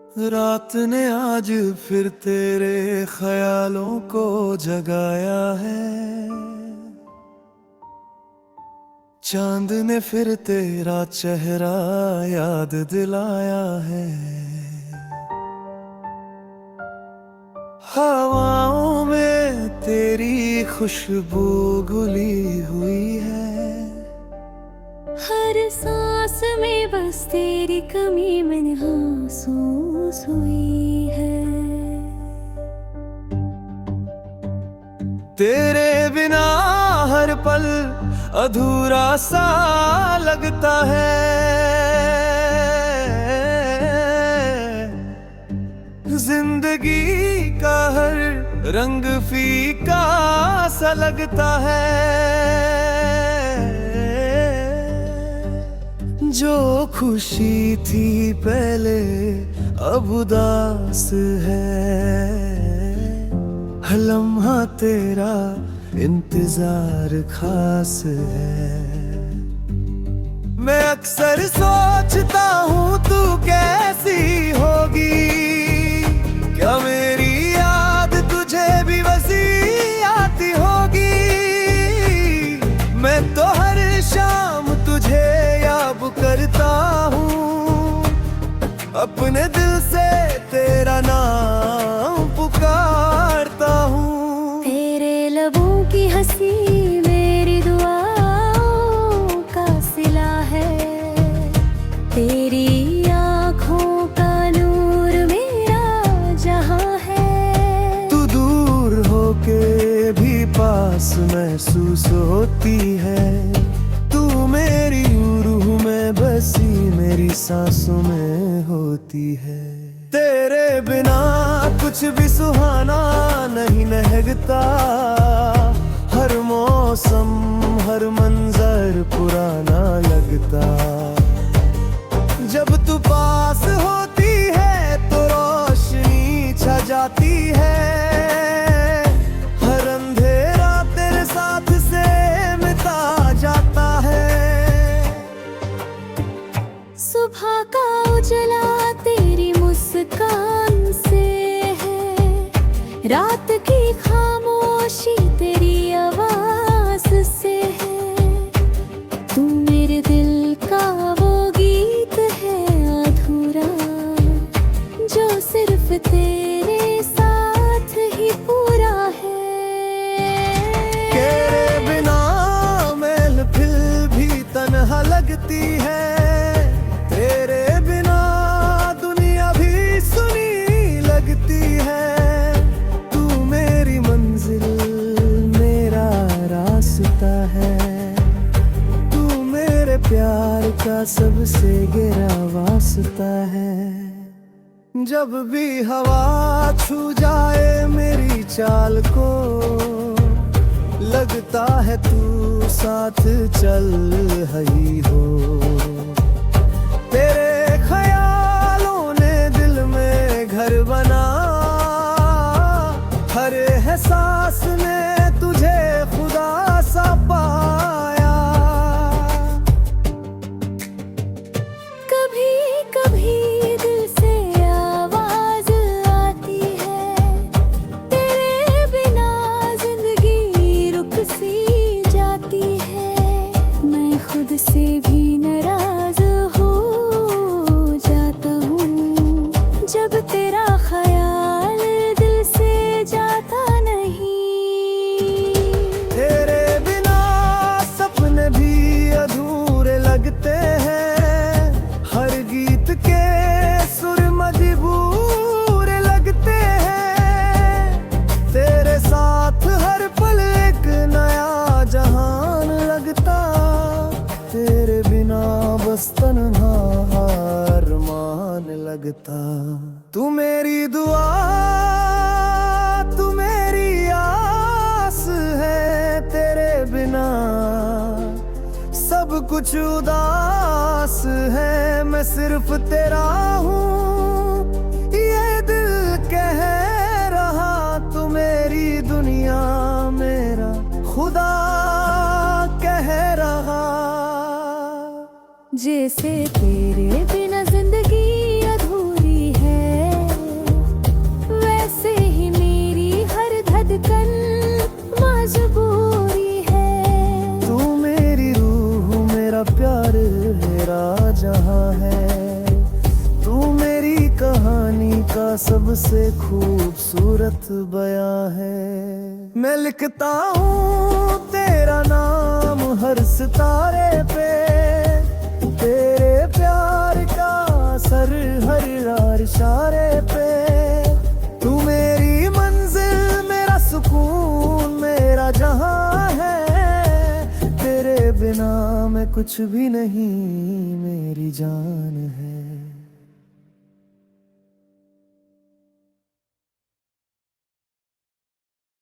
रात ने आज फिर तेरे ख्यालों को जगाया है। चांद ने फिर तेरा चेहरा याद दिलाया है। हवाओं में तेरी खुशबू घुली हुई है। हर सांस में बस तेरी कमी मैंने महसूस हुई है। तेरे बिना हर पल अधूरा सा लगता है। जिंदगी का हर रंग फीका सा लगता है। जो खुशी थी पहले अब उदास है। लम्हा तेरा इंतजार खास है। मैं अक्सर सोचता हूँ तू कैसी होगी। क्या मेरी याद तुझे भी वैसी आती होगी। मैं तो हर शाम तुझे याद करता हूँ। अपने दिल से तेरा नाम पुकारता हूँ। तेरे लबों की हंसी मेरी दुआओं का सिला है। तेरी आँखों का नूर मेरा जहां है। तू दूर होके भी पास महसूस होती है। तू मेरी रूह में बसी मेरी सांसों में होती है। तेरे बिना कुछ भी सुहाना नहीं लगता। हर मौसम हर मंजर पुराना लगता। जब तू पास होती है तो रोशनी छा जाती है। हर अंधेरा तेरे साथ से मिटा जाता है। सुबह का उजला तेरी मुस्कान से है। रात की खामोशी तेरी आवाज से है। तू मेरे दिल का वो गीत है अधूरा जो सिर्फ तेरे साथ ही पूरा है। तेरे बिना महफिल भी तन्हा लगती है। तेरे बिना दुनिया भी सुनी लगती है। तू मेरी मंजिल मेरा रास्ता है। तू मेरे प्यार का सबसे गहरा वास्ता है। जब भी हवा छू जाए मेरी चाल को लगता है तू साथ चल ही हो। तेरे ख्यालों ने दिल में घर बना। हर एहसास ने तुझे खुदा सा पाया। कभी कभी दिल से आवाज आती है। तेरे बिना जिंदगी रुक सी जाती है। मैं खुद से भी नाराज हो जाता हूँ जब तेरा ख्याल दिल से जाता नहीं। तेरे बिना सपने भी अधूरे लगते हैं। हर गीत के सुर मजबूर लगते हैं। तेरे साथ हर पल एक नया जहान लगता। तेरे बिना बस तन्हा अरमान लगता। तू मेरी दुआ तू मेरी आस है। तेरे बिना सब कुछ उदास है। मैं सिर्फ तेरा हूँ ये दिल कह रहा। तू मेरी दुनिया मेरा खुदा कह रहा। जैसे तेरे बिना जिंदगी अधूरी है। सबसे खूबसूरत बयां है। मैं लिखता हूँ तेरा नाम हर सितारे पे, तेरे प्यार का असर हर इशारे पे। तू मेरी मंजिल, मेरा सुकून, मेरा जहां है। तेरे बिना मैं कुछ भी नहीं, मेरी जान है।